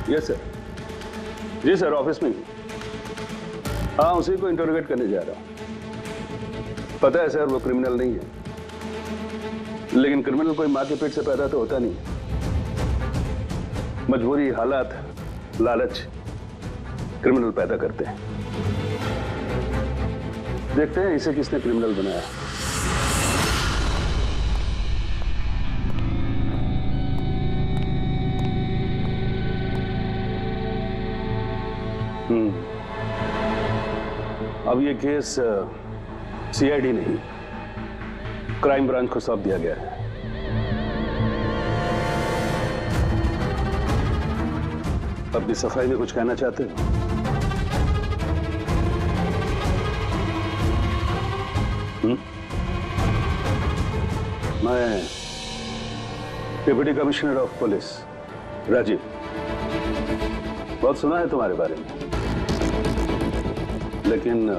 Yes sir. जी sir, office में ही। हाँ, उसी को इंटरोगेट करने जा रहा हूँ। पता है सर, वो क्रिमिनल नहीं है, लेकिन क्रिमिनल कोई माँ के पेट से पैदा तो होता नहीं। मजबूरी, हालात, लालच क्रिमिनल पैदा करते हैं। देखते हैं इसे किसने क्रिमिनल बनाया। अब ये केस सीआईडी नहीं, क्राइम ब्रांच को सौंप दिया गया है। अपनी सफाई में कुछ कहना चाहते हो? मैं deputy commissioner of police Rajiv, बहुत सुना है तुम्हारे बारे में, लेकिन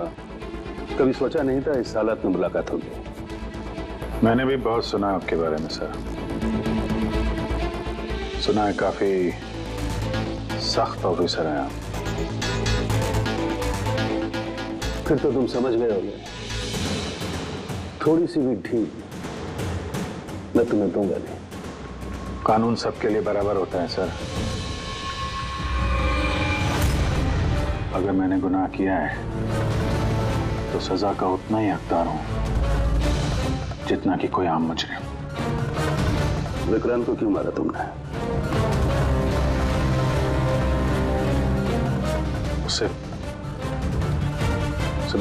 कभी सोचा नहीं था इस हालत में मुलाकात होगी। मैंने भी बहुत सुना आपके बारे में सर। सुना है काफी सख्त ऑफिसर हैं आप। फिर तो तुम समझ गए होगे, थोड़ी सी भी ढील मैं तुम्हें दूंगा नहीं। कानून सबके लिए बराबर होता है सर। अगर मैंने गुनाह किया है तो सजा का उतना ही हकदार हूं जितना कि कोई आम मुजरिम। विक्रांत को क्यों मारा तुमने? उसे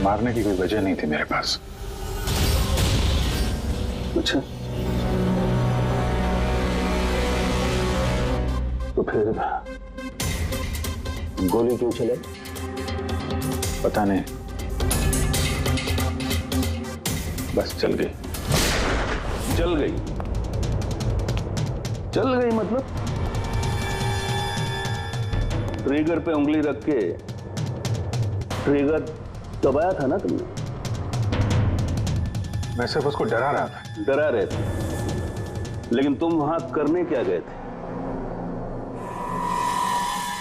मारने की कोई वजह नहीं थी मेरे पास। अच्छा, तो फिर गोली क्यों चलाई? पता नहीं, बस चल गई। चल गई? चल गई मतलब? ट्रिगर पे उंगली रख के ट्रिगर दबाया था ना तुमने? मैं सिर्फ उसको डरा रहा था। डरा रहे थे, लेकिन तुम वहां करने क्या गए थे?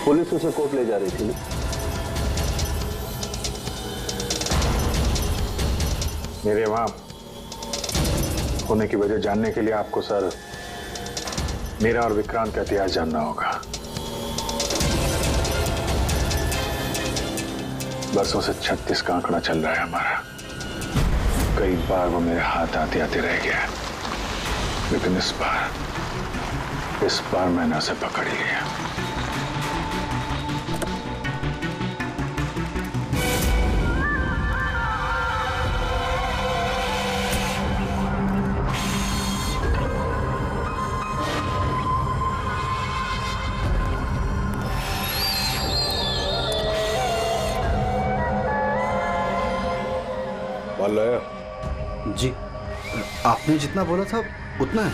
पुलिस उसे कोर्ट ले जा रही थी ना? मेरे वहां होने की वजह जानने के लिए आपको सर मेरा और विक्रांत का इतिहास जानना होगा। बरसों से 36 का आंकड़ा चल रहा है हमारा। कई बार वो मेरे हाथ आते आते रह गया, लेकिन इस बार मैंने उसे पकड़ लिया। जी, आपने जितना बोला था उतना है।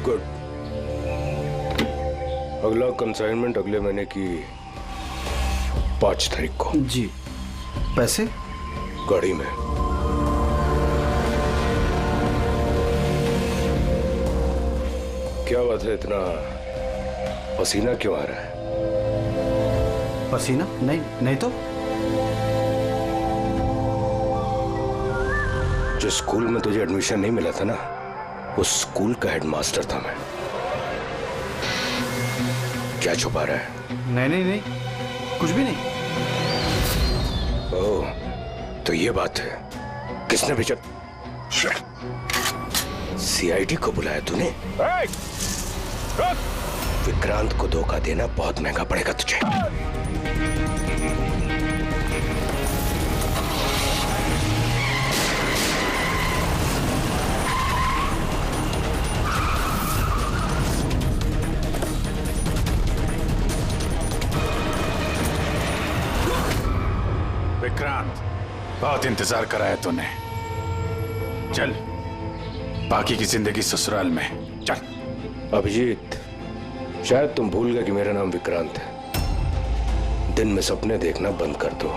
गुड। अगला कंसाइनमेंट अगले महीने की 5 तारीख को। जी। पैसे? गाड़ी में। क्या बात है, इतना पसीना क्यों आ रहा है? पसीना? नहीं तो। जो स्कूल में तुझे एडमिशन नहीं मिला था ना, उस स्कूल का हेडमास्टर था मैं। क्या छुपा रहा है? नहीं, कुछ भी नहीं। ओह, तो ये बात है। किसने भेजा? सीआईडी को बुलाया तूने? विक्रांत को धोखा देना बहुत महंगा पड़ेगा तुझे। विक्रांत, बहुत इंतजार कराया तूने। चल, बाकी की जिंदगी ससुराल में। चल। अभिजीत, शायद तुम भूल गए कि मेरा नाम विक्रांत है। दिन में सपने देखना बंद कर दो।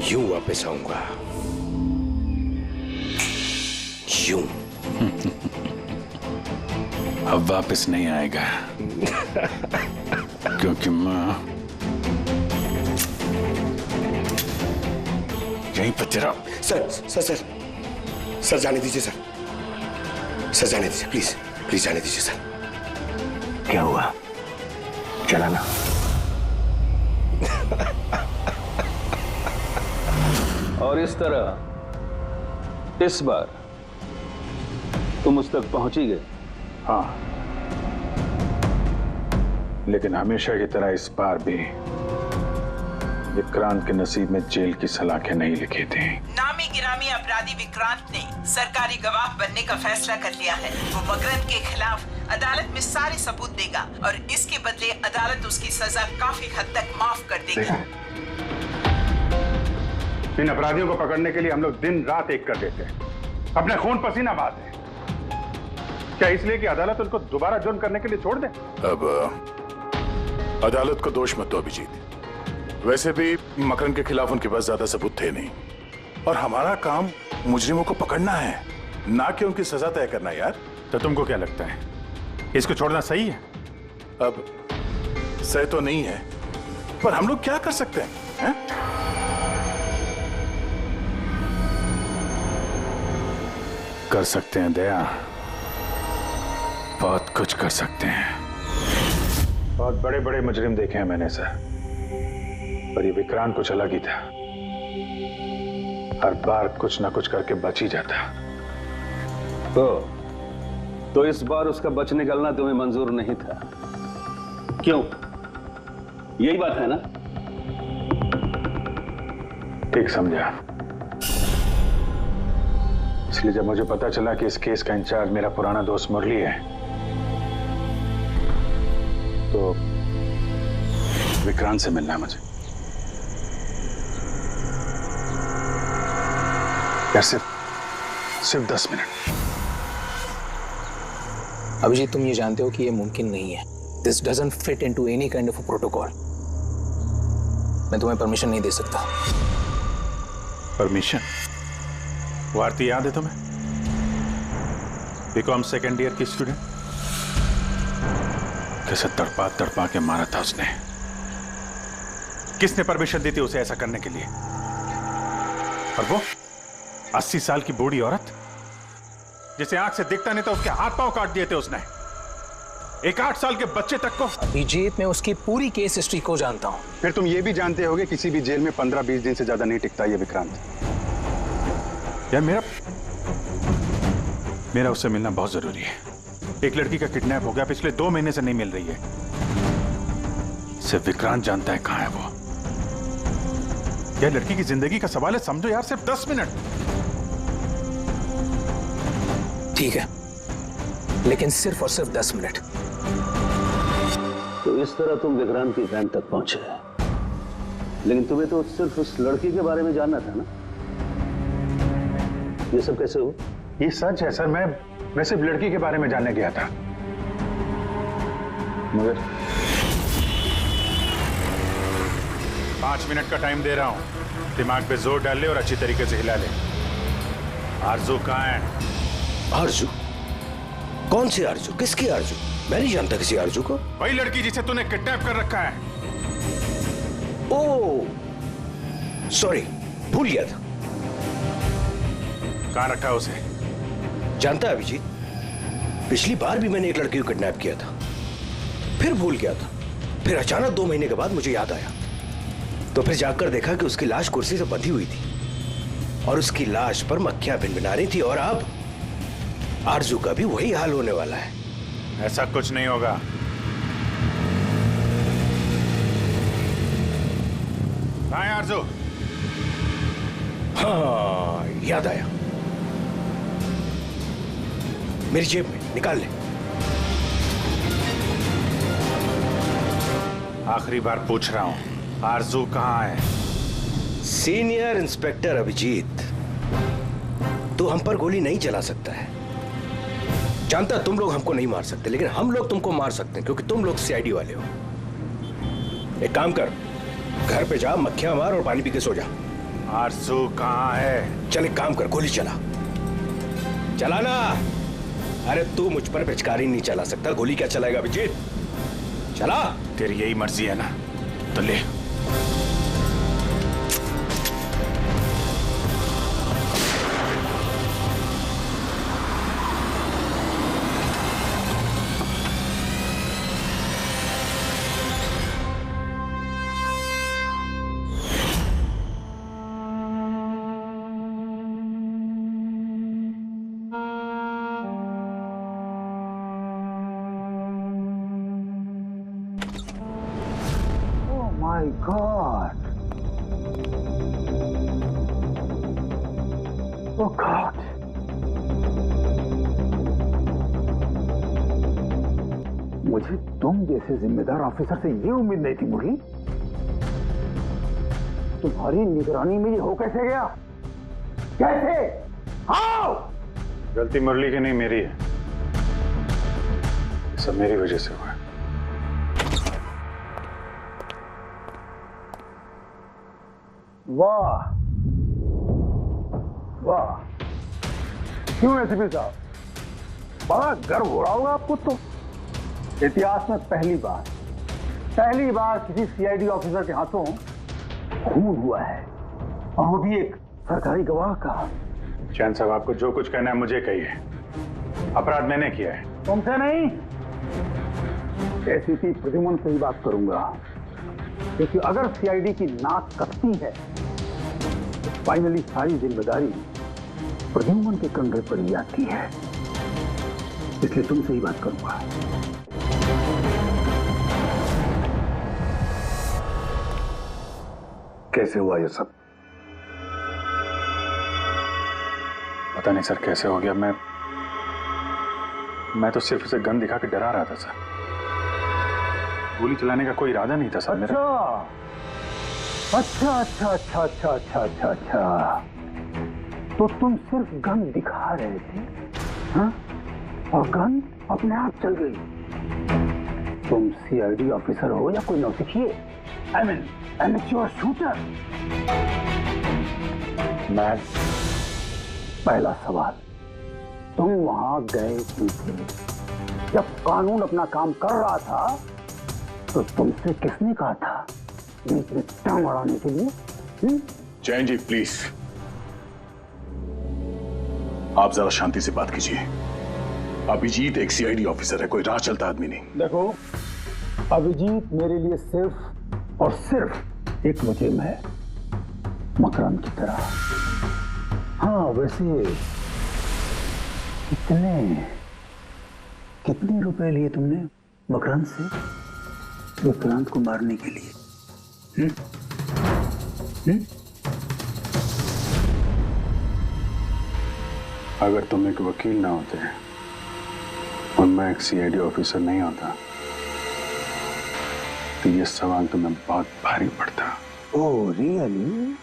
यूं वापस आऊंगा, यूं। अब वापस नहीं आएगा क्योंकि मैं यहीं पर तेरा। सर जाने दीजिए सर, जाने दीजिए, प्लीज जाने दीजिए सर। क्या हुआ? चला ना। और इस तरह इस बार तुम उस तक पहुंच ही गए। हाँ, लेकिन हमेशा की तरह इस बार भी विक्रांत के नसीब में जेल की सलाखें नहीं लिखी थी। नामी गिरामी अपराधी विक्रांत ने सरकारी गवाह बनने का फैसला कर लिया है। वो मकरंद के खिलाफ अदालत में सारे सबूत देगा और इसके बदले अदालत उसकी सजा काफी हद तक माफ कर देगी। इन अपराधियों को पकड़ने के लिए हम लोग दिन रात एक कर देते हैं, अपने खून पसीना बहाते हैं। क्या इसलिए कि अदालत उनको दोबारा जुर्म करने के लिए छोड़ दे? अब अदालत को दोष मत दो अभिजीत। वैसे भी मकरंद के खिलाफ उनके पास ज्यादा सबूत थे नहीं, और हमारा काम मुजरिमों को पकड़ना है, ना कि उनकी सजा तय करना। यार, तो तुमको क्या लगता है, इसको छोड़ना सही है? अब सही तो नहीं है, पर हम लोग क्या कर सकते हैं? कर सकते हैं दया, बहुत कुछ कर सकते हैं। बहुत बड़े बड़े मुजरिम देखे हैं मैंने सर, पर ये विक्रांत कुछ अलग ही था। हर बार कुछ ना कुछ करके बच ही जाता। तो इस बार उसका बच निकलना तुम्हें मंजूर नहीं था, क्यों? यही बात है ना? ठीक समझा। इसलिए जब मुझे पता चला कि इस केस का इंचार्ज मेरा पुराना दोस्त मुरली है, तो विक्रांत से मिलना है मुझे। यार सिर्फ 10 मिनट। अभिजीत, तुम ये जानते हो कि ये मुमकिन नहीं है। This doesn't fit into any kind of protocol. मैं तुम्हें परमिशन नहीं दे सकता। परमिशन? वो आरती याद है तुम्हें? बीकॉम सेकेंड ईयर की स्टूडेंट, कैसे तड़पा तड़पा के मारा था उसने। किसने परमिशन दी थी उसे ऐसा करने के लिए? और वो 80 साल की बूढ़ी औरत जिसे आंख से दिखता नहीं था, उसके हाथ पांव काट दिए थे उसने। एक 8 साल के बच्चे तक को। अभिजीत, मैं उसकी पूरी केस हिस्ट्री को जानता हूं। फिर तुम ये भी जानते होगे किसी भी जेल में 15-20 दिन से ज्यादा नहीं टिकता ये विक्रांत। यार मेरा उससे मिलना बहुत जरूरी है। एक लड़की का किडनैप हो गया, पिछले 2 महीने से नहीं मिल रही है। सिर्फ विक्रांत जानता है कहां है वो। यह लड़की की जिंदगी का सवाल है, समझो यार, सिर्फ 10 मिनट। ठीक है, लेकिन सिर्फ और सिर्फ 10 मिनट। तो इस तरह तुम विक्रांत की वैन तक पहुंचे, लेकिन तुम्हें तो सिर्फ उस लड़की के बारे में जानना था ना? ये सब कैसे हो? ये सच है सर, मैं सिर्फ लड़की के बारे में जानने गया था, मगर 5 मिनट का टाइम दे रहा हूं। दिमाग पे जोर डाल ले और अच्छी तरीके से हिला ले। आरजू कहां है? आरजू? कौन सी आरजू? किसकी आरजू? मैं नहीं जानता किसी आरजू को। वही लड़की जिसे तूने किडनैप कर रखा है। ओह, सॉरी, भूल गया था। कहां रखा उसे? जानता है अभिजीत, पिछली बार भी मैंने एक लड़की को किडनैप किया था, फिर भूल गया था, फिर अचानक 2 महीने के बाद मुझे याद आया, तो फिर जाकर देखा कि उसकी लाश कुर्सी से बंधी हुई थी और उसकी लाश पर मक्खियां भिनभिना रही थी। और अब आरजू का भी वही हाल होने वाला है। ऐसा कुछ नहीं होगा। कहां है आरजू? हाँ, याद आया, मेरी जेब में, निकाल ले। आखिरी बार पूछ रहा हूं, आरजू कहां है? सीनियर इंस्पेक्टर अभिजीत, तू हम पर गोली नहीं चला सकता है। जानता तुम लोग हमको नहीं मार सकते, लेकिन हम लोग तुमको मार सकते हैं क्योंकि तुम लोग सीआईडी वाले हो। एक काम कर, घर पे जा, मक्खियां मार और पानी पी के सो जा। आरजू कहाँ है? चल एक काम कर, गोली चला। चला ना। अरे तू मुझ पर पिचकारी नहीं चला सकता, गोली क्या चलाएगा अभिजीत? चला। तेरी यही मर्जी है ना, तो ले। My God. Oh God. मुझे तुम जैसे जिम्मेदार ऑफिसर से ये उम्मीद नहीं थी मुरली। तुम्हारी निगरानी में ये हो कैसे गया? कैसे? हाउ? गलती मुरली की नहीं, मेरी है। ये सब मेरी वजह से हुआ है। वाह वाह, क्यों एसीपी साहब, बड़ा गर्व हो रहा होगा आपको। तो इतिहास में पहली बार किसी सीआईडी ऑफिसर के हाथों खून हुआ है, और वो भी एक सरकारी गवाह का। चैन साहब, आपको जो कुछ कहना है मुझे कहिए। अपराध मैंने किया है। तुमसे नहीं, एसीपी प्रद्युमन से ही बात करूंगा, क्योंकि अगर सीआईडी की नाक कटती है तो फाइनली सारी जिम्मेदारी प्रद्युमन के कंधे पर ही आती है। इसलिए तुमसे ही बात करूंगा। कैसे हुआ ये सब? पता नहीं सर कैसे हो गया। मैं तो सिर्फ उसे गन दिखा के डरा रहा था सर। गोली चलाने का कोई इरादा नहीं था सर मेरा। अच्छा। तो तुम सिर्फ गन दिखा रहे थे, हाँ? और गन अपने आप चल गई। तुम सीआईडी ऑफिसर हो या कोई नौसिखिए? I mean amateur shooter. मैं पहला सवाल, तुम वहां गए क्यों थे? जब कानून अपना काम कर रहा था तो तुमसे किसने कहा था बीच में टांग अड़ाने के लिए? जैन जी प्लीज, आप जरा शांति से बात कीजिए। अभिजीत एक सीआईडी ऑफिसर है, कोई राह चलता आदमी नहीं। देखो, अभिजीत मेरे लिए सिर्फ और सिर्फ एक मुजरिम है, मकरंद की तरह। हाँ, वैसे कितने रुपए लिए तुमने मकरंद से विक्रांत को मारने के लिए? अगर तुम एक वकील ना होते और मैं एक सीआईडी ऑफिसर नहीं होता तो ये सवाल तुम्हें बहुत भारी पड़ता। Oh really?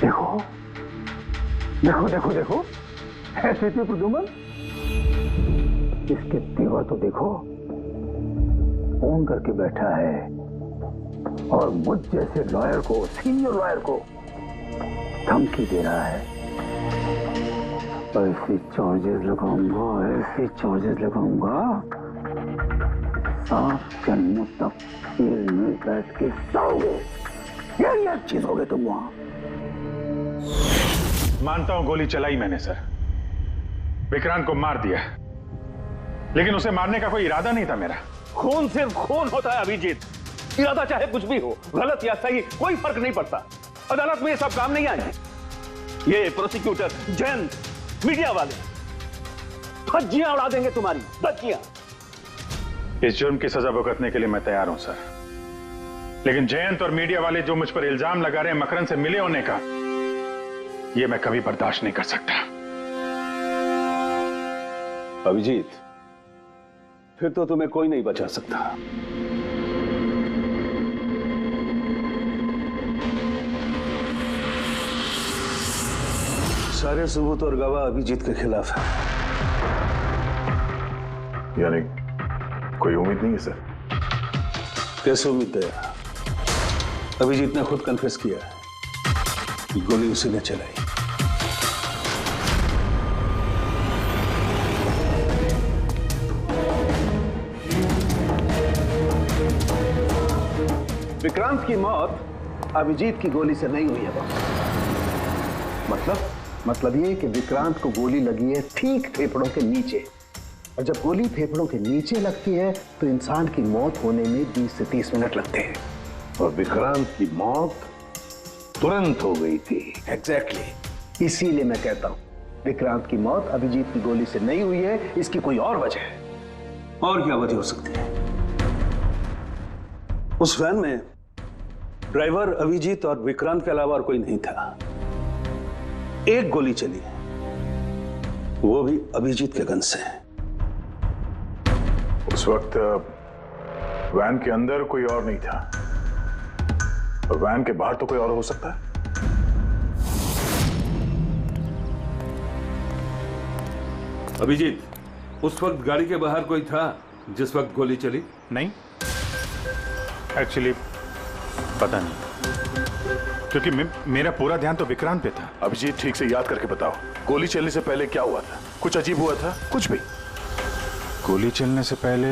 देखो देखो देखो देखो, ऐसे थे प्रद्युमन। इसके तेवर तो देखो, फोन करके बैठा है और मुझ जैसे लॉयर को, सीनियर लॉयर को धमकी दे रहा है। ऐसे चार्जेस लगाऊंगा, साफ जन्मों तक जेल में बैठ के सोओगे। ये चीज हो गए तुम वहां। मानता हूं गोली चलाई मैंने सर, विक्रांत को मार दिया, लेकिन उसे मारने का कोई इरादा नहीं था मेरा। खून सिर्फ खून होता है अभिजीत, इरादा चाहे कुछ भी हो, गलत या सही कोई फर्क नहीं पड़ता। अदालत में ये सब काम नहीं आए। ये प्रोसिक्यूटर, जैन, मीडिया वाले धज्जियां उड़ा देंगे तुम्हारी, धज्जियां। इस जुर्म की सजा भुगतने के लिए मैं तैयार हूं सर, लेकिन जयंत और मीडिया वाले जो मुझ पर इल्जाम लगा रहे हैं मकरंद से मिले होने का, यह मैं कभी बर्दाश्त नहीं कर सकता। अभिजीत, फिर तो तुम्हें कोई नहीं बचा सकता। सारे सबूत और गवाह अभिजीत के खिलाफ है। यानी कोई उम्मीद नहीं है सर? कैसे उम्मीद है? अभिजीत ने खुद कन्फेस किया है गोली उसी ने चलाई। विक्रांत की मौत अभिजीत की गोली से नहीं हुई है बॉस। मतलब ये कि विक्रांत को गोली लगी है ठीक फेफड़ों के नीचे, और जब गोली फेफड़ों के नीचे लगती है तो इंसान की मौत होने में 20 से 30 मिनट लगते हैं, और विक्रांत की मौत तुरंत हो गई थी। एग्जैक्टली। इसीलिए मैं कहता हूं विक्रांत की मौत अभिजीत की गोली से नहीं हुई है, इसकी कोई और वजह है। और क्या वजह हो सकती है? उस वैन में ड्राइवर अभिजीत और विक्रांत के अलावा और कोई नहीं था। एक गोली चली, वो भी अभिजीत के गन से। उस वक्त वैन के अंदर कोई और नहीं था, और वैन के बाहर तो कोई और हो सकता है। अभिजीत, उस वक्त गाड़ी के बाहर कोई था जिस वक्त गोली चली? नहीं, एक्चुअली पता नहीं, क्योंकि मेरा पूरा ध्यान तो विक्रांत पे था। अभिजीत, ठीक से याद करके बताओ, गोली चलने से पहले क्या हुआ था? कुछ अजीब हुआ था? कुछ भी? गोली चलने से पहले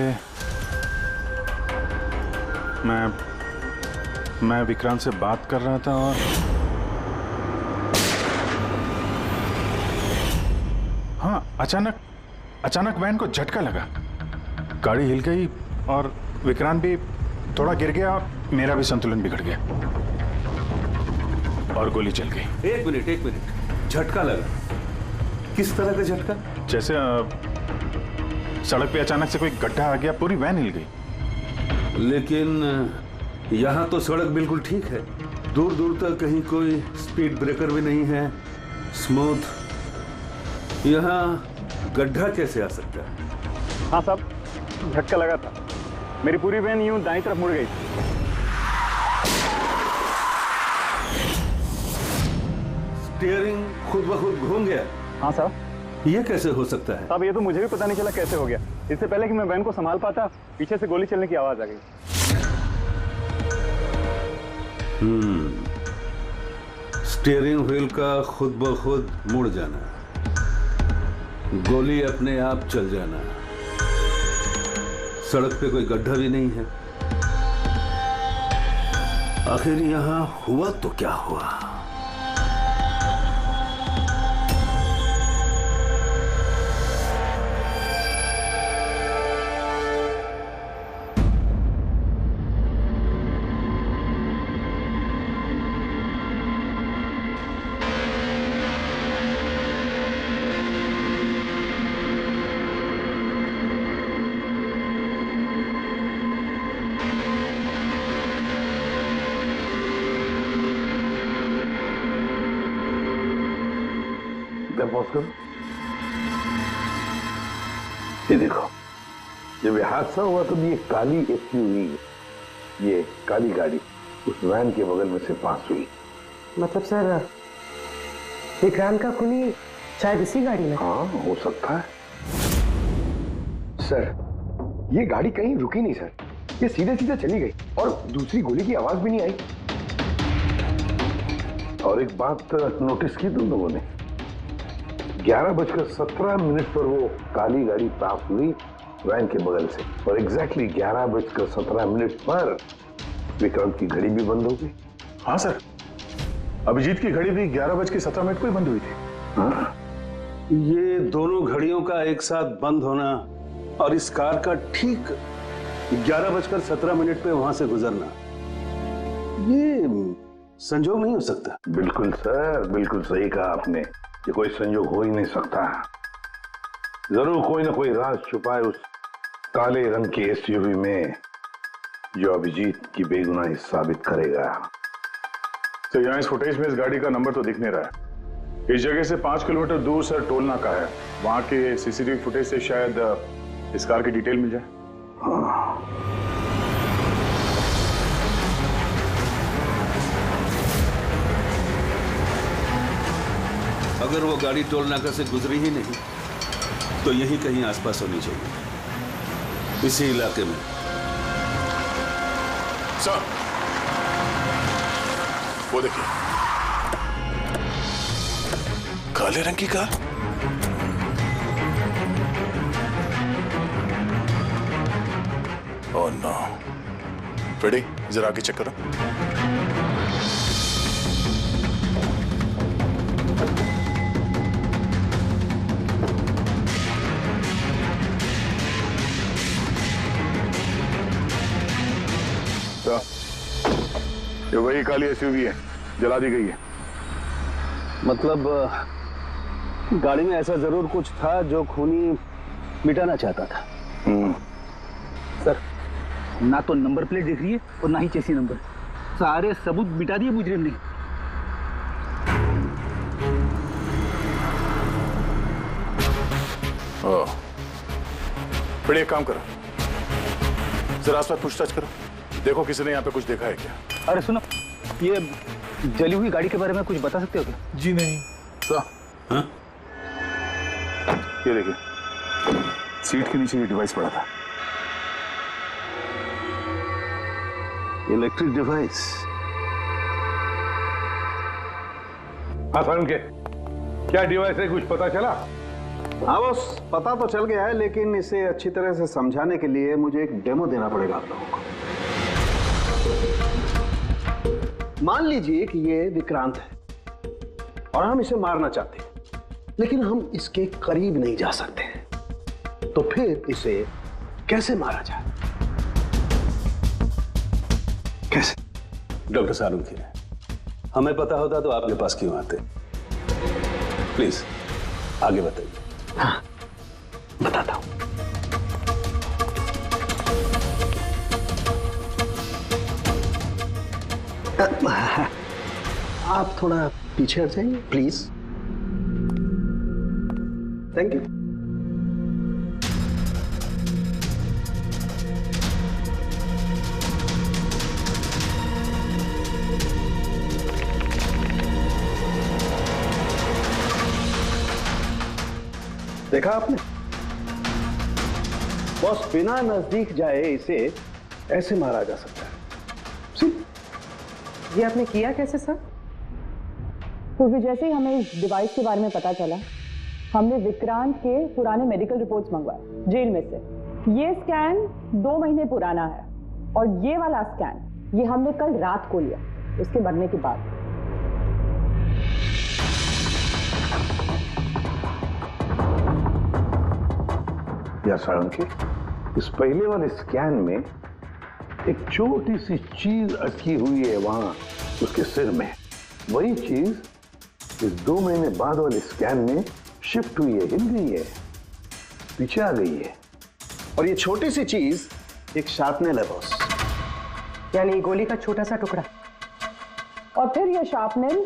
मैं विक्रांत से बात कर रहा था, और हाँ, अचानक वैन को झटका लगा, गाड़ी हिल गई और विक्रांत भी थोड़ा गिर गया, मेरा भी संतुलन बिगड़ गया और गोली चल गई। एक मिनट, झटका लगा? किस तरह का झटका? जैसे सड़क पे अचानक से कोई गड्ढा आ गया, पूरी वैन हिल गई। लेकिन यहाँ तो सड़क बिल्कुल ठीक है, दूर दूर तक कहीं कोई स्पीड ब्रेकर भी नहीं है, स्मूथ। यहाँ गड्ढा कैसे आ सकता है? हाँ साहब, झटका लगा था, मेरी पूरी वैन यूं दाईं तरफ मुड़ गई थी। स्टीयरिंग खुद ब खुद घूम गया? हाँ साहब। ये कैसे हो सकता है? साहब, ये तो मुझे भी पता नहीं चला कैसे हो गया। इससे पहले कि मैं वैन को संभाल पाता, पीछे से गोली चलने की आवाज आ गई। स्टीयरिंग व्हील का खुद ब खुद मुड़ जाना, गोली अपने आप चल जाना, सड़क पे कोई गड्ढा भी नहीं है। आखिर यहां हुआ तो क्या हुआ? ये देखो, जब ये हादसा हुआ तो ये काली एसयूवी, ये काली गाड़ी उस वैन के बगल में से पास हुई। मतलब सर, विक्रांत का खूनी शायद इसी गाड़ी में? हाँ, हो सकता है। सर, ये गाड़ी कहीं रुकी नहीं सर, ये सीधे सीधे चली गई और दूसरी गोली की आवाज भी नहीं आई। और एक बात नोटिस की तुम लोगों ने, 11:17 पर वो काली गाड़ी पास हुई वैन के बगल से, और एग्जैक्टली 11:17 पर विक्रांत की घड़ी भी बंद हो गई। हाँ सर, अभिजीत की घड़ी भी 11:17 को ही बंद हुई थी। हाँ? ये दोनों घड़ियों का एक साथ बंद होना और इस कार का ठीक 11:17 पे वहां से गुजरना, ये संजोग नहीं हो सकता। बिल्कुल सर, बिल्कुल सही कहा आपने, ये कोई संजोग हो ही नहीं सकता। जरूर कोई ना कोई राज छुपा है उस काले रंग के एसयूवी में, जो अभिजीत की बेगुनाही साबित करेगा। तो यहाँ इस फुटेज में इस गाड़ी का नंबर तो दिख नहीं रहा है। इस जगह से 5 किलोमीटर दूर सर टोल नाका है, वहां के सीसीटीवी फुटेज से शायद इस कार की डिटेल मिल जाए। हाँ। अगर वो गाड़ी टोल नाका से गुजरी ही नहीं तो यहीं कहीं आसपास होनी चाहिए, इसी इलाके में। सर, वो देखिए। काले रंग की कार? Oh no. फ्रेडी, जरा आगे चेक करो। तो ये वही काली एसयूवी है, जला दी गई है। मतलब गाड़ी में ऐसा जरूर कुछ था जो खूनी मिटाना चाहता था। सर, ना तो नंबर प्लेट दिख रही है और ना ही चेसी नंबर। सारे सबूत मिटा दिए मुजरिम ने। ओह, बड़े एक काम करो, जरा आसपास पूछताछ करो, देखो किसी ने यहाँ पे कुछ देखा है क्या। अरे सुनो, ये जली हुई गाड़ी के बारे में कुछ बता सकते हो क्या? जी नहीं। तो ये देखिए, सीट के नीचे ये डिवाइस पड़ा था। Electric device. हाँ सर, उनके क्या डिवाइस है, कुछ पता चला? हाँ बॉस, पता तो चल गया है, लेकिन इसे अच्छी तरह से समझाने के लिए मुझे एक डेमो देना पड़ेगा आप लोगों को। मान लीजिए कि ये विक्रांत है और हम इसे मारना चाहते हैं, लेकिन हम इसके करीब नहीं जा सकते। तो फिर इसे कैसे मारा जाए? कैसे? डॉक्टर सारुंखी, हमें पता होता तो आपके पास क्यों आते? प्लीज आगे बताइए। हाँ, बताता हूं। आप थोड़ा पीछे हट जाइए प्लीज। Thank you. देखा आपने बॉस, बिना नजदीक जाए इसे ऐसे मारा जा सकता है। ये आपने किया कैसे सर? क्योंकि जैसे ही हमें इस डिवाइस के बारे में पता चला, हमने विक्रांत के पुराने मेडिकल रिपोर्ट्स मंगवाए जेल में से। ये स्कैन 2 महीने पुराना है और ये वाला स्कैन ये हमने कल रात को लिया, उसके मरने के बाद। सारंगी, इस पहले वाले स्कैन में एक छोटी सी चीज अटकी हुई है वहां उसके सिर में। वही चीज इस 2 महीने बाद वाले स्कैन में शिफ्ट हुई है, हिल गई है, पीछे आ गई है। और ये छोटी सी चीज एक शार्पनेल है बॉस, यानी गोली का छोटा सा टुकड़ा। और फिर ये शार्पनेल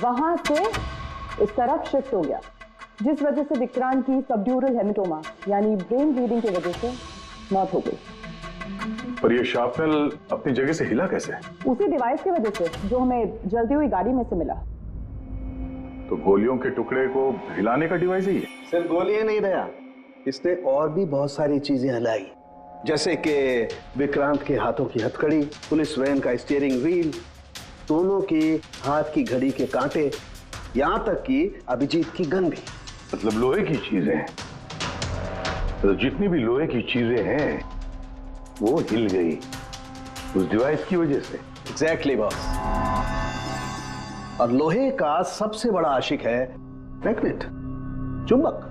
वहां से इस तरफ शिफ्ट हो गया, जिस वजह से विक्रांत की सबड्यूरल हेमेटोमा यानी ब्रेन ब्लीडिंग की वजह से मौत हो गई। पर ये शार्पनेल अपनी जगह से हिला कैसे? उसी डिवाइस की वजह से जो हमें जलती हुई गाड़ी में से मिला। तो गोलियों के टुकड़े को हिलाने का डिवाइस ही है? सिर्फ गोलियां नहीं दया, इसने और भी बहुत सारी चीजें हिलाई, जैसे कि विक्रांत के हाथों की हथकड़ी, पुलिस वैन का स्टीयरिंग व्हील, दोनों की हाथ की घड़ी के कांटे, यहां तक कि अभिजीत की गन भी। मतलब लोहे की चीजें, तो जितनी भी लोहे की चीजें हैं वो हिल गई उस डिवाइस की वजह से। Exactly boss. और लोहे का सबसे बड़ा आशिक है मैग्नेट, चुंबक।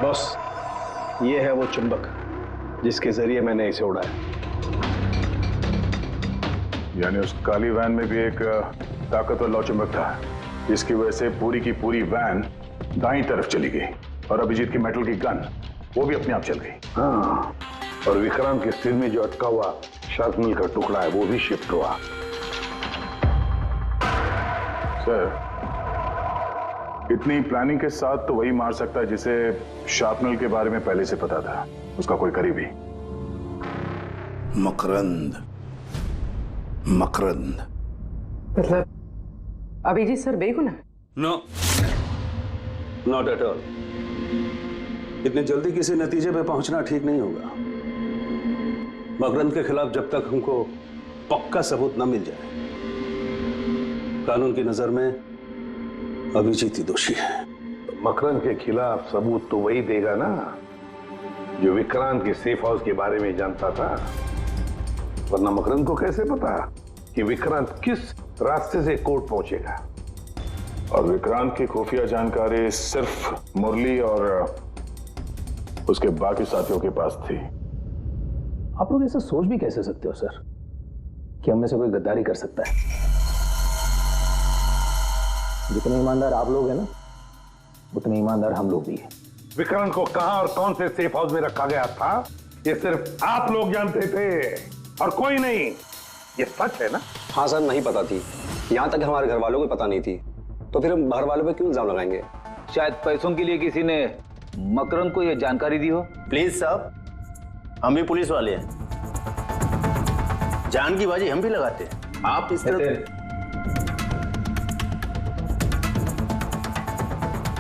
बॉस, ये है वो चुंबक जिसके जरिए मैंने इसे उड़ाया। यानी उस काली वैन में भी एक ताकतवर लौ चुंबक था, जिसकी वजह से पूरी की पूरी वैन दाईं तरफ चली गई और अभिजीत की मेटल की गन वो भी अपने आप चल गई। हाँ, और विक्रांत के सिर में जो अटका हुआ शार्पनेल का टुकड़ा है वो भी शिफ्ट हुआ। सर, इतनी प्लानिंग के साथ तो वही मार सकता है जिसे शार्पनेल के बारे में पहले से पता था, उसका कोई करीबी। मकरंद। मकरंद मतलब अभिजीत सर बेगुनाह? No, not at all. इतनी जल्दी किसी नतीजे पे पहुंचना ठीक नहीं होगा। मकरंद के खिलाफ जब तक हमको पक्का सबूत न मिल जाए, कानून की नजर में अभिजीत ही दोषी है। मकरंद के खिलाफ सबूत तो वही देगा ना जो विक्रांत के सेफ हाउस के बारे में जानता था, वरना मकरंद को कैसे पता कि विक्रांत किस रास्ते से कोर्ट पहुंचेगा। और विक्रांत की खुफिया जानकारी सिर्फ मुरली और उसके बाकी साथियों के पास थी। आप लोग ऐसा सोच भी कैसे सकते हो सर कि हम में से कोई गद्दारी कर सकता है? जितने ईमानदार आप लोग हैं ना, उतने ईमानदार हम लोग भी हैं। विक्रांत को कहां और कौन से सेफ हाउस में रखा गया था ये सिर्फ आप लोग जानते थे और कोई नहीं। ये सच है ना? हाँ सर, नहीं पता थी। यहाँ तक हमारे घर वालों को पता नहीं थी, तो फिर हम बाहर वालों पे क्यों इल्जाम लगाएंगे? शायद पैसों के लिए किसी ने मकरंद को यह जानकारी दी हो। प्लीज साहब, हम भी पुलिस वाले हैं, जान की बाजी हम भी लगाते हैं। आप इस तरह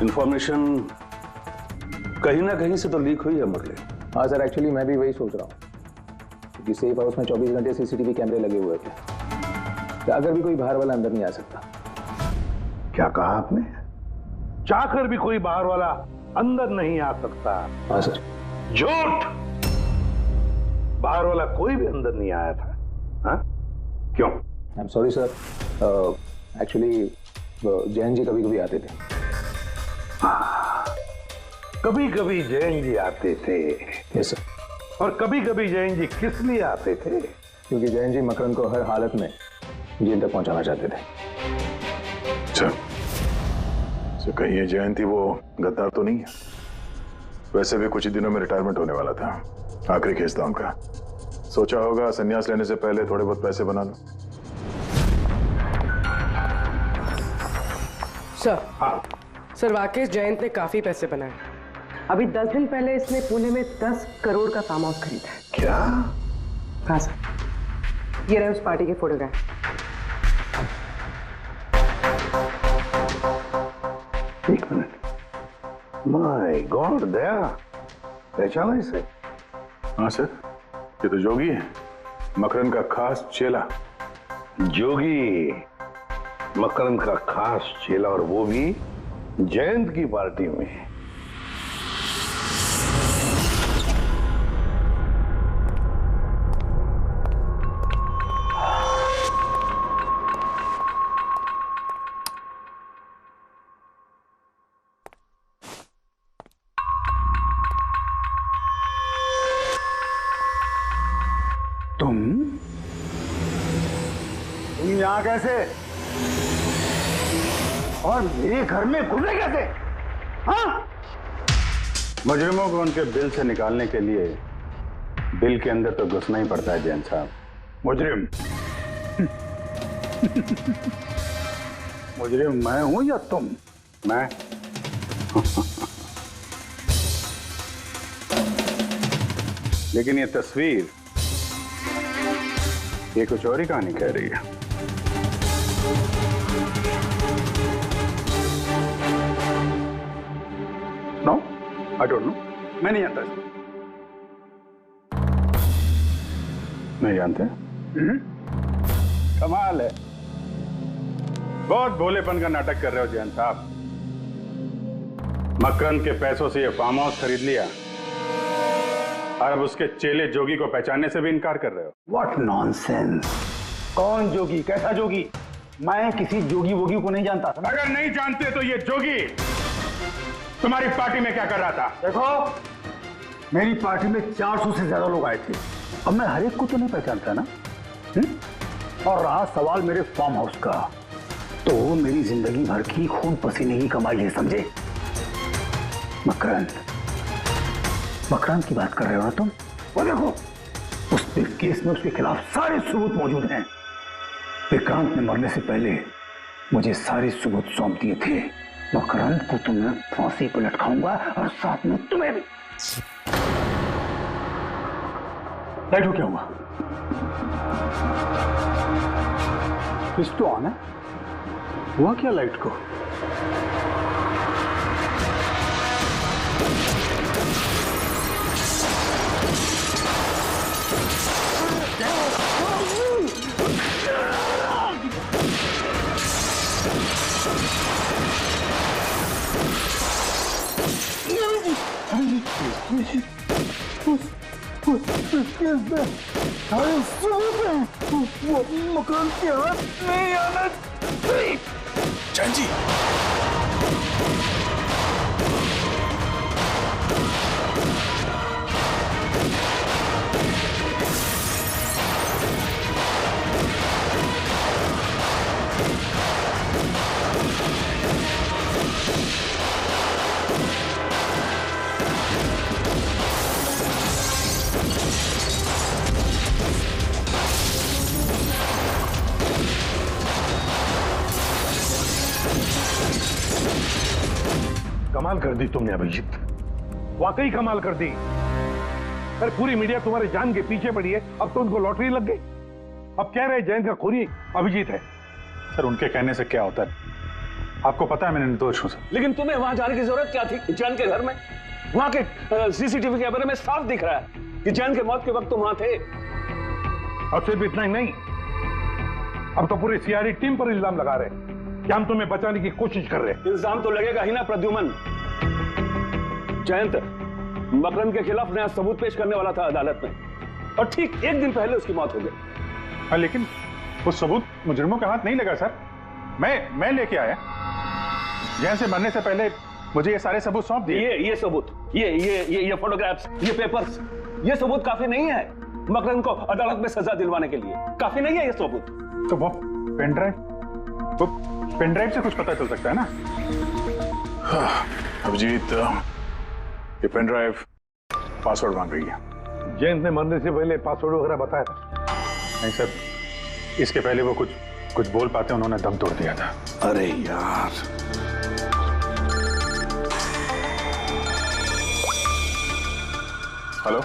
इंफॉर्मेशन कहीं ना कहीं से तो लीक हुई है मुरली। हाँ सर, एक्चुअली मैं भी वही सोच रहा हूँ, क्योंकि सेफ हाउस में 24 घंटे सीसीटीवी कैमरे लगे हुए थे, तो अगर भी कोई बाहर वाला अंदर नहीं आ सकता। क्या कहा आपने? चाहकर भी कोई बाहर वाला अंदर नहीं आ सकता? हाँ सर। झूठ! बाहर वाला कोई भी अंदर नहीं आया था। हाँ? क्यों? I am sorry sir, actually Jain ji कभी कभी आते थे। कभी कभी जैन जी आते थे? Yes sir. और कभी कभी जैन जी किस लिए आते थे? क्योंकि जैन जी मकरंद को हर हालत में जेल तक पहुंचाना चाहते थे। अच्छा, तो कहीं ये जयंती वो गद्दार तो नहीं है? वैसे भी कुछ ही दिनों में रिटायरमेंट होने वाला था, आखिरी केस था उनका। सोचा होगा संन्यास लेने से पहले थोड़े बहुत पैसे बना लो। सर, सर राकेश जयंत ने काफी पैसे बनाए। अभी 10 दिन पहले इसने पुणे में 10 करोड़ का फार्म हाउस खरीदा है। क्या? हाँ सर, ये रहे उस पार्टी के फोटोग्राफ। एक मिनट, माय गॉड, दया पहचाना इसे? हाँ सर, ये तो जोगी है, मकरंद का खास चेला। जोगी मकरंद का खास चेला, और वो भी जयंत की पार्टी में। तुम यहां कैसे और मेरे घर में घुसे कैसे? हाँ? मुजरिमों को उनके बिल से निकालने के लिए बिल के अंदर तो घुसना ही पड़ता है जैन साहब। मुजरिम? मुजरिम मैं हूं या तुम? मैं? लेकिन ये तस्वीर, ये कुछ और ही कहानी कह रही है। नो, आई डोंट नो, मैं नहीं जानता। नहीं जानते? कमाल है, बहुत भोलेपन का नाटक कर रहे हो जैन साहब। मकरंद के पैसों से ये फार्म हाउस खरीद लिया और अब उसके चेले जोगी को पहचानने से भी इनकार कर रहे हो। What nonsense! कौन जोगी? कैसा जोगी? मैं किसी जोगी वोगी को नहीं जानता था। अगर नहीं जानते तो ये जोगी तुम्हारी पार्टी में क्या कर रहा था? देखो, मेरी पार्टी में 400 से ज्यादा लोग आए थे, अब मैं हर एक को तो नहीं पहचानता ना। और रहा सवाल मेरे फार्म हाउस का, तो मेरी जिंदगी भर की खून पसीने की कमाई है, समझे? मकरंद की बात कर रहे हो ना तुम? वो देखो, उस केस में उसके खिलाफ सारे सबूत मौजूद हैं। विक्रांत ने मरने से पहले मुझे सारे सबूत सौंप दिए थे। मकरंद को तो मैं फांसी पर लटकाऊंगा और साथ में तुम्हें भी। लाइट हो क्या हुआ? स्विच तो ऑन है, हुआ क्या लाइट को? मकान के हाथ नहीं आना चाहिए। जैन जी, कमाल कर दी तुमने अभिजीत, वाकई कमाल कर दी। अरे पूरी मीडिया तुम्हारे जान के पीछे पड़ी है, अब तो उनको लॉटरी लग गई। अब कह रहे जयंत का खूनी अभिजीत है। सर उनके कहने से क्या होता है? आपको पता है मैं निर्दोष हूं सर। लेकिन तुम्हें वहां जाने की जरूरत क्या थी? जैन के घर में, वहां के सीसीटीवी कैमरे में साफ दिख रहा है कि जैन के मौत के वक्त तुम वहां थे। और सिर्फ इतना ही नहीं, अब तो पूरी सीआईडी टीम पर इल्जाम लगा रहे हैं कि हम तुम्हें बचाने की कोशिश कर रहे हैं। इल्जाम तो लगेगा ही ना प्रद्युमन। जयंत मकरंद के खिलाफ नया सबूत पेश करने वाला था अदालत में, और ठीक एक दिन पहले उसकी मौत हो गई। हाँ, लेकिन वो सबूत मुजरिमों के हाथ नहीं लगा सर। मैं लेके आया। जैन से मरने से पहले मुझे ये सारे सबूत सौंप दिए। ये सबूत, ये फोटोग्राफ्स, ये पेपर्स, ये सबूत काफी नहीं है मकरंद को अदालत में सजा दिलवाने के लिए। काफी नहीं है ये सबूत। तो वो पेन ड्राइव से कुछ पता चल सकता है ना? अभिजीत, ये पेन ड्राइव पासवर्ड मांग रही है। जयंत ने मरने से पहले पासवर्ड वगैरह बताया था? नहीं सर, इसके पहले वो कुछ बोल पाते उन्होंने दम तोड़ दिया था। अरे यार, हेलो,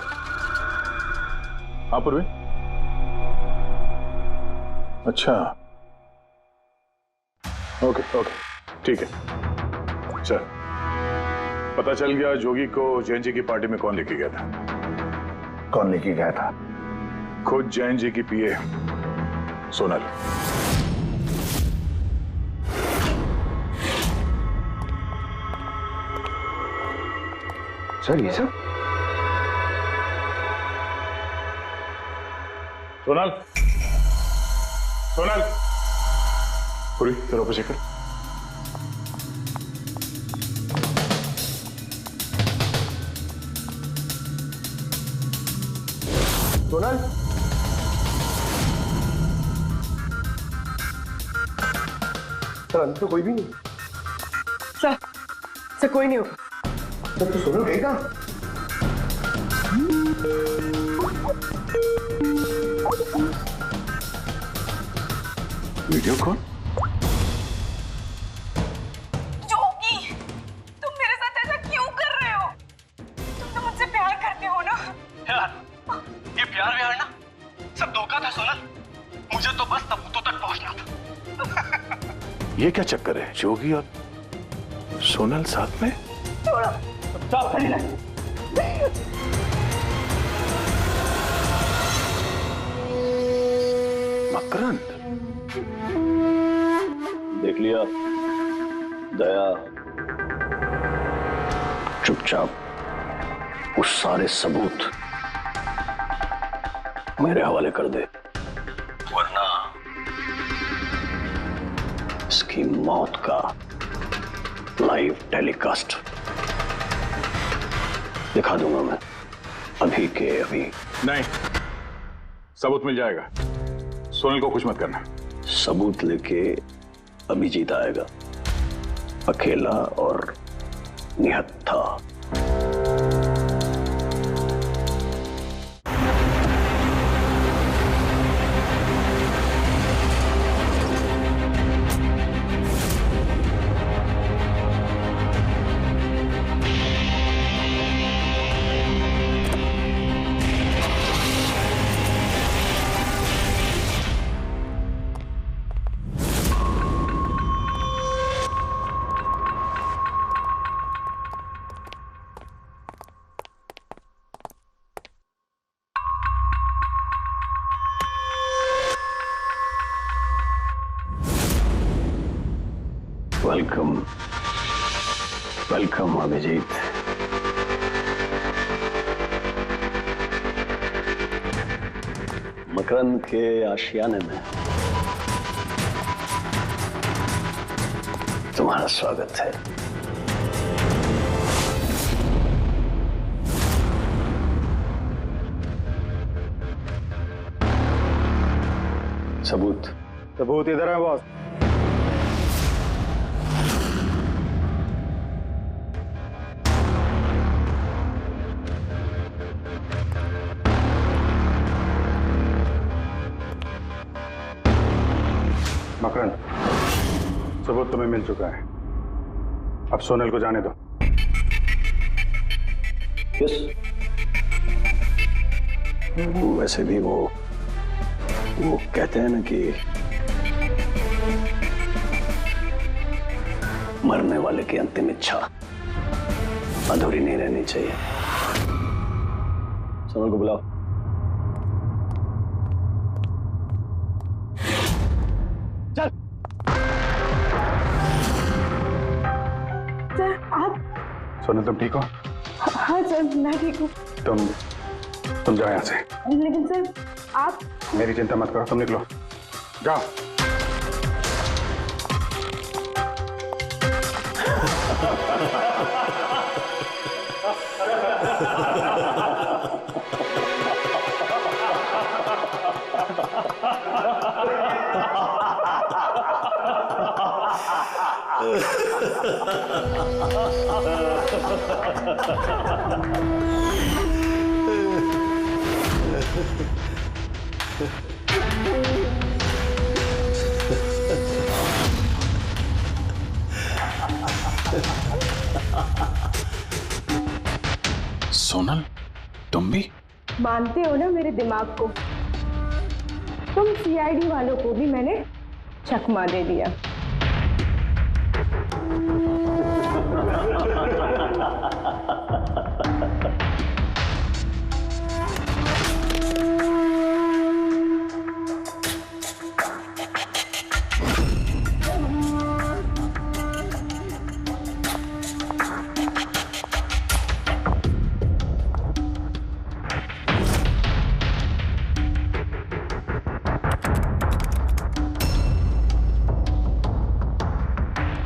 हाँ पूर्वी। अच्छा, ओके, ठीक है। चल, पता चल गया जोगी को जैन जी की पार्टी में कौन लेके गया था। कौन लेके गया था? खुद जैन जी की पीए सोनल। सर ये सब? सोनल, पूरी तेरे पे चेक कर। सोनल, सर अंदर तो कोई भी नहीं। सर कोई नहीं होगा। सर तो सोनल गई कहाँ? Video call? जोगी, तुम मेरे साथ ऐसा क्यों कर रहे हो? तुम तो मुझसे प्यार करते हो ना? यार, ये प्यार व्यार ना सब धोखा था सोनल। मुझे तो बस सबूतों तक पहुंचना था। ये क्या चक्कर है? जोगी और सोनल साथ में? छोड़ो, चुपचाप खड़ी रह। मकरंद देख लिया दया, चुपचाप उस सारे सबूत मेरे हवाले कर दे, वरना इसकी मौत का लाइव टेलीकास्ट दिखा दूंगा मैं, अभी के अभी। नहीं, सबूत मिल जाएगा। सोनल को कुछ मत करना। सबूत लेके अभिजीत आएगा, अकेला और निहत्था। Welcome, welcome Abhijit. मकरंद के आशियाने में तुम्हारा स्वागत है। सबूत इधर है बॉस। मकरंद, सबूत तुम्हें मिल चुका है, अब सोनल को जाने दो। यस। वैसे भी वो कहते हैं ना कि मरने वाले की अंतिम इच्छा अधूरी नहीं रहनी चाहिए। सोनल को बुलाओ। सर, आप? सोनल तुम ठीक हो? हाँ सर, मैं ठीक हूँ। तुम जाओ यहाँ से। लेकिन सर आप? मेरी चिंता मत करो, तुम निकलो, जाओ। सोनल, तुम भी? मानते हो ना मेरे दिमाग को? तुम सीआईडी वालों को भी मैंने चकमा दे दिया।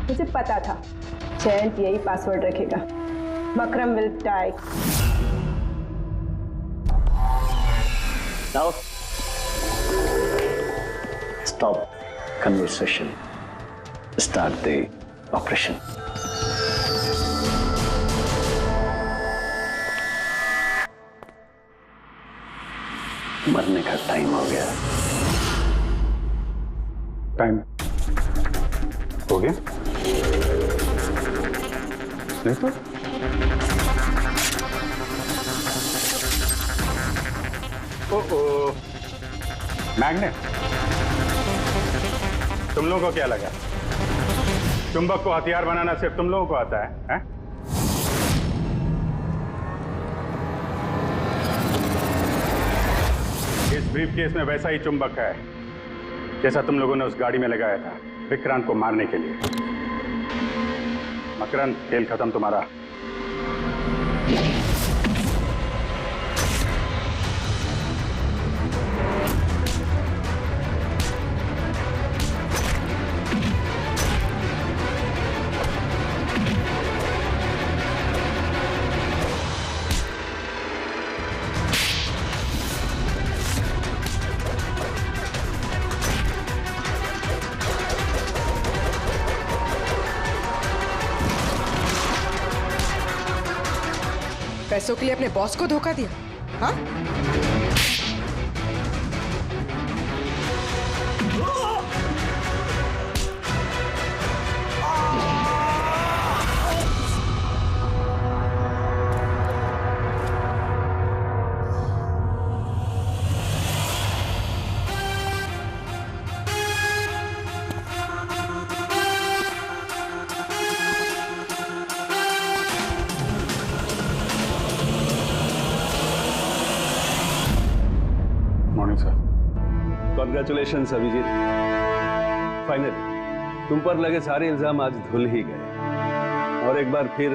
मुझे पता था जयंत यही पासवर्ड रखेगा। Makaram will die. Now, stop conversation. Start the operation. मरने का टाइम हो गया। टाइम हो गया? नहीं तो? ओह, मैग्नेट, तुम लोगों को क्या लगा चुंबक को हथियार बनाना सिर्फ तुम लोगों को आता है? इस ब्रीफ केस में वैसा ही चुंबक है जैसा तुम लोगों ने उस गाड़ी में लगाया था विक्रांत को मारने के लिए। मकरंद, खेल खत्म तुम्हारा। पैसों के लिए अपने बॉस को धोखा दिया? हाँ? कॉन्ग्रेचुलेशन अभिजीत, फाइनली तुम पर लगे सारे इल्जाम आज धुल ही गए और एक बार फिर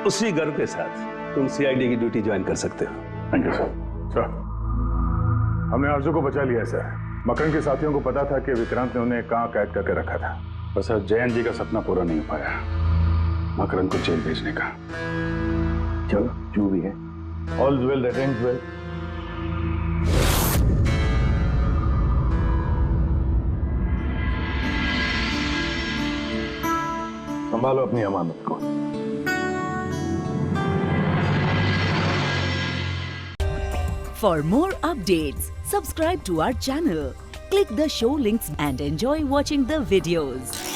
उसी गर्व के साथ तुम सीआईडी की ड्यूटी ज्वाइन कर सकते हो। Thank you sir. हमने आरजू को बचा लिया सर। मकरन के साथियों को पता था कि विक्रांत ने उन्हें कहाँ कैद करके रखा था। बस सर जयंत जी का सपना पूरा नहीं हो पाया मकरन को जेल भेजने का। चलो जो भी है, all well that ends well. संभालो अपनी अमानत को। For more updates, subscribe to our channel, click the show links and enjoy watching the videos.